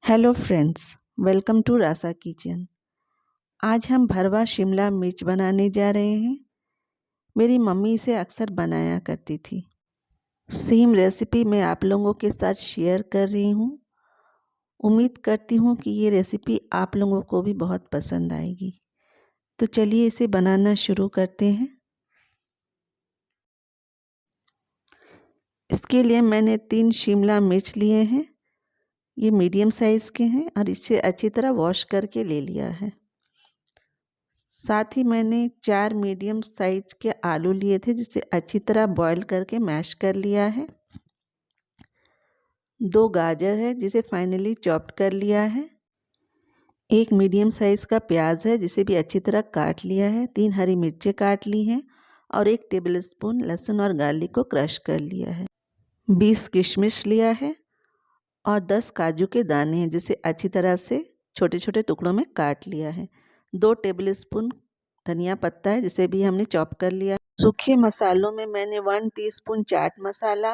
Hello friends, welcome to Rasa kitchen. आज हम भरवा शिमला मिर्च बनाने जा रहे हैं। मेरी मम्मी इसे अक्सर बनाया करती थी। सेम रेसिपी मैं आप लोगों के साथ शेयर कर रही हूँ। उम्मीद करती हूँ कि ये रेसिपी आप लोगों को भी बहुत पसंद आएगी। तो चलिए इसे बनाना शुरू करते हैं। इसके लिए मैंने 3 शिमला मिर्च लिए हैं। ये मीडियम साइज़ के हैं और इसे अच्छी तरह वॉश करके ले लिया है। साथ ही मैंने 4 मीडियम साइज के आलू लिए थे, जिसे अच्छी तरह बॉईल करके मैश कर लिया है। 2 गाजर है, जिसे फाइनली चॉप्ड कर लिया है। 1 मीडियम साइज़ का प्याज है, जिसे भी अच्छी तरह काट लिया है। 3 हरी मिर्चें काट ली हैं और 1 टेबलस्पून लहसुन और गार्लिक को क्रश कर लिया है। 20 किशमिश लिया है और 10 काजू के दाने हैं, जिसे अच्छी तरह से छोटे छोटे टुकड़ों में काट लिया है। 2 टेबलस्पून धनिया पत्ता है, जिसे भी हमने चॉप कर लिया। सूखे मसालों में मैंने 1 teaspoon chaat masala,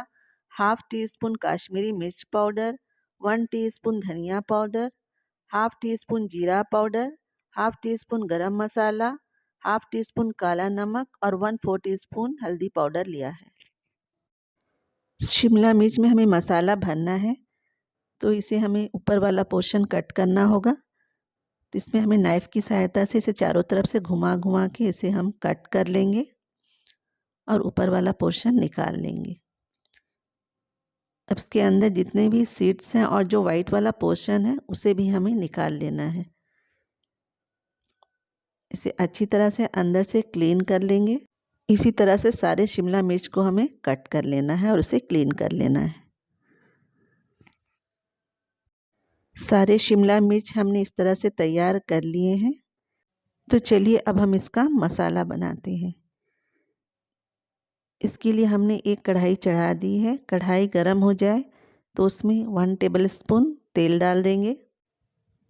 half tea spoon Kashmiri मिर्च पाउडर, 1 टीस्पून धनिया पाउडर, हाफ टी स्पून जीरा पाउडर, हाफ टी स्पून गरम मसाला, हाफ टी स्पून काला नमक और 1/4 टीस्पून हल्दी पाउडर लिया है। शिमला मिर्च में हमें मसाला भरना है, तो इसे हमें ऊपर वाला पोर्शन कट करना होगा। तो इसमें हमें नाइफ़ की सहायता से इसे चारों तरफ से घुमा घुमा के इसे हम कट कर लेंगे और ऊपर वाला पोर्शन निकाल लेंगे। अब इसके अंदर जितने भी सीड्स हैं और जो वाइट वाला पोर्शन है, उसे भी हमें निकाल लेना है। इसे अच्छी तरह से अंदर से क्लीन कर लेंगे। इसी तरह से सारे शिमला मिर्च को हमें कट कर लेना है और उसे क्लीन कर लेना है। सारे शिमला मिर्च हमने इस तरह से तैयार कर लिए हैं। तो चलिए अब हम इसका मसाला बनाते हैं। इसके लिए हमने एक कढ़ाई चढ़ा दी है। कढ़ाई गर्म हो जाए तो उसमें 1 टेबलस्पून तेल डाल देंगे।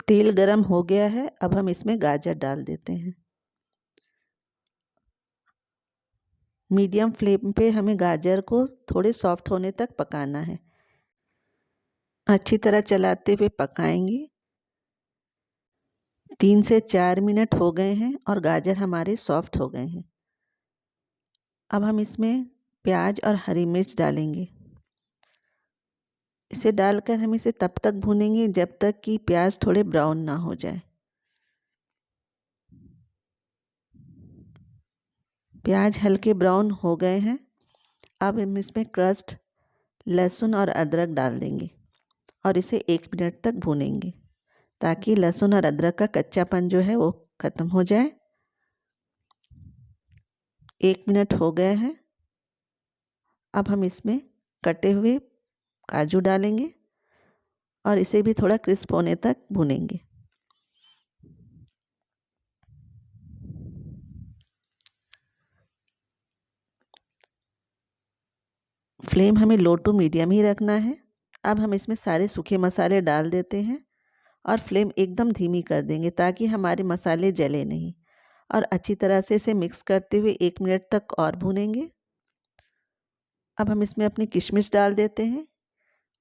तेल गर्म हो गया है, अब हम इसमें गाजर डाल देते हैं। मीडियम फ्लेम पे हमें गाजर को थोड़े सॉफ्ट होने तक पकाना है। अच्छी तरह चलाते हुए पकाएंगे। 3 से 4 मिनट हो गए हैं और गाजर हमारे सॉफ्ट हो गए हैं। अब हम इसमें प्याज और हरी मिर्च डालेंगे। इसे डालकर हम इसे तब तक भूनेंगे जब तक कि प्याज थोड़े ब्राउन ना हो जाए। प्याज हल्के ब्राउन हो गए हैं। अब हम इसमें क्रश्ड लहसुन और अदरक डाल देंगे और इसे 1 मिनट तक भूनेंगे, ताकि लहसुन और अदरक का कच्चापन जो है वो ख़त्म हो जाए। 1 मिनट हो गए हैं। अब हम इसमें कटे हुए काजू डालेंगे और इसे भी थोड़ा क्रिस्प होने तक भूनेंगे। फ्लेम हमें लो टू मीडियम ही रखना है। अब हम इसमें सारे सूखे मसाले डाल देते हैं और फ्लेम एकदम धीमी कर देंगे, ताकि हमारे मसाले जले नहीं। और अच्छी तरह से इसे मिक्स करते हुए 1 मिनट तक और भूनेंगे। अब हम इसमें अपनी किशमिश डाल देते हैं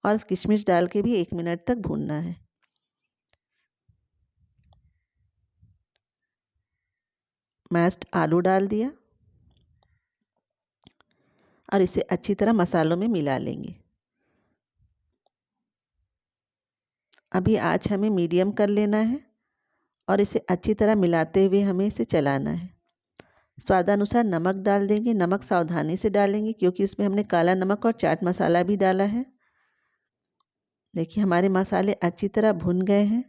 और किशमिश डाल के भी 1 मिनट तक भूनना है। मैश्ड आलू डाल दिया और इसे अच्छी तरह मसालों में मिला लेंगे। अभी आँच हमें मीडियम कर लेना है और इसे अच्छी तरह मिलाते हुए हमें इसे चलाना है। स्वादानुसार नमक डाल देंगे। नमक सावधानी से डालेंगे, क्योंकि इसमें हमने काला नमक और चाट मसाला भी डाला है। देखिए हमारे मसाले अच्छी तरह भुन गए हैं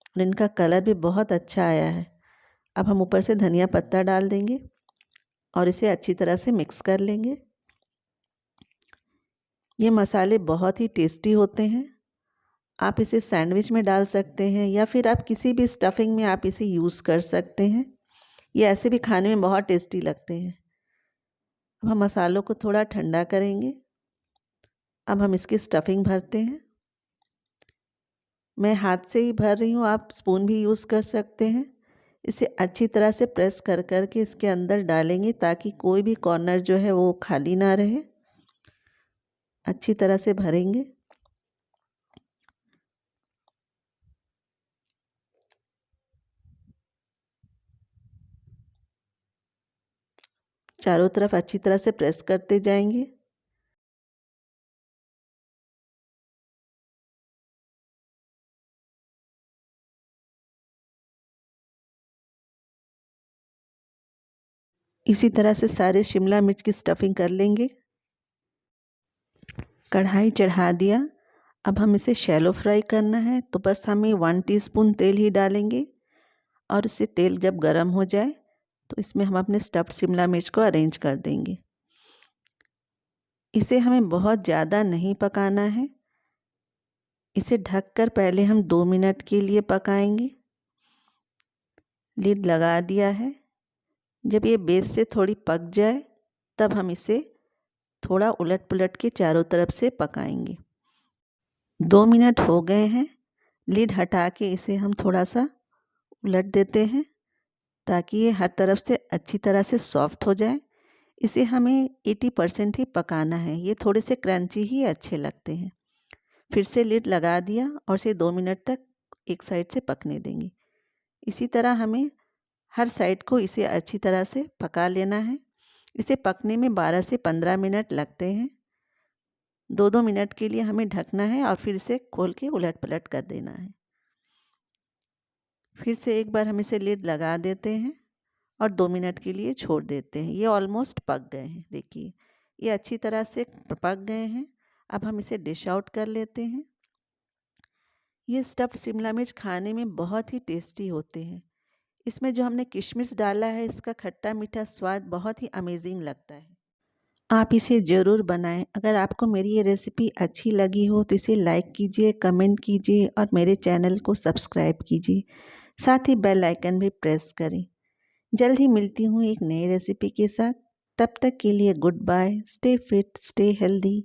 और इनका कलर भी बहुत अच्छा आया है। अब हम ऊपर से धनिया पत्ता डाल देंगे और इसे अच्छी तरह से मिक्स कर लेंगे। ये मसाले बहुत ही टेस्टी होते हैं। आप इसे सैंडविच में डाल सकते हैं या फिर आप किसी भी स्टफिंग में आप इसे यूज़ कर सकते हैं। ये ऐसे भी खाने में बहुत टेस्टी लगते हैं। अब हम मसालों को थोड़ा ठंडा करेंगे। अब हम इसकी स्टफिंग भरते हैं। मैं हाथ से ही भर रही हूँ, आप स्पून भी यूज़ कर सकते हैं। इसे अच्छी तरह से प्रेस कर कर के इसके अंदर डालेंगे, ताकि कोई भी कॉर्नर जो है वो खाली ना रहे। अच्छी तरह से भरेंगे। चारों तरफ अच्छी तरह से प्रेस करते जाएंगे। इसी तरह से सारे शिमला मिर्च की स्टफिंग कर लेंगे। कढ़ाई चढ़ा दिया। अब हम इसे शैलो फ्राई करना है, तो बस हमें 1 टीस्पून तेल ही डालेंगे और इसे तेल जब गर्म हो जाए तो इसमें हम अपने स्टफ्ड शिमला मिर्च को अरेंज कर देंगे। इसे हमें बहुत ज़्यादा नहीं पकाना है। इसे ढककर पहले हम 2 मिनट के लिए पकाएंगे। लिड लगा दिया है। जब ये बेस से थोड़ी पक जाए तब हम इसे थोड़ा उलट पुलट के चारों तरफ से पकाएंगे। 2 मिनट हो गए हैं। लिड हटा के इसे हम थोड़ा सा उलट देते हैं ताकि ये हर तरफ से अच्छी तरह से सॉफ्ट हो जाए। इसे हमें 80% ही पकाना है। ये थोड़े से क्रंची ही अच्छे लगते हैं। फिर से लिड लगा दिया और इसे 2 मिनट तक एक साइड से पकने देंगे। इसी तरह हमें हर साइड को इसे अच्छी तरह से पका लेना है। इसे पकने में 12 से 15 मिनट लगते हैं। 2-2 मिनट के लिए हमें ढकना है और फिर इसे खोल के उलट पलट कर देना है। फिर से एक बार हम इसे लिड लगा देते हैं और 2 मिनट के लिए छोड़ देते हैं। ये ऑलमोस्ट पक गए हैं। देखिए ये अच्छी तरह से पक गए हैं। अब हम इसे डिश आउट कर लेते हैं। ये स्टफ्ड शिमला मिर्च खाने में बहुत ही टेस्टी होते हैं। इसमें जो हमने किशमिश डाला है इसका खट्टा मीठा स्वाद बहुत ही अमेजिंग लगता है। आप इसे ज़रूर बनाएं। अगर आपको मेरी ये रेसिपी अच्छी लगी हो तो इसे लाइक कीजिए, कमेंट कीजिए और मेरे चैनल को सब्सक्राइब कीजिए। साथ ही बेल आइकन भी प्रेस करें। जल्द ही मिलती हूँ एक नई रेसिपी के साथ। तब तक के लिए goodbye. Stay fit, stay healthy.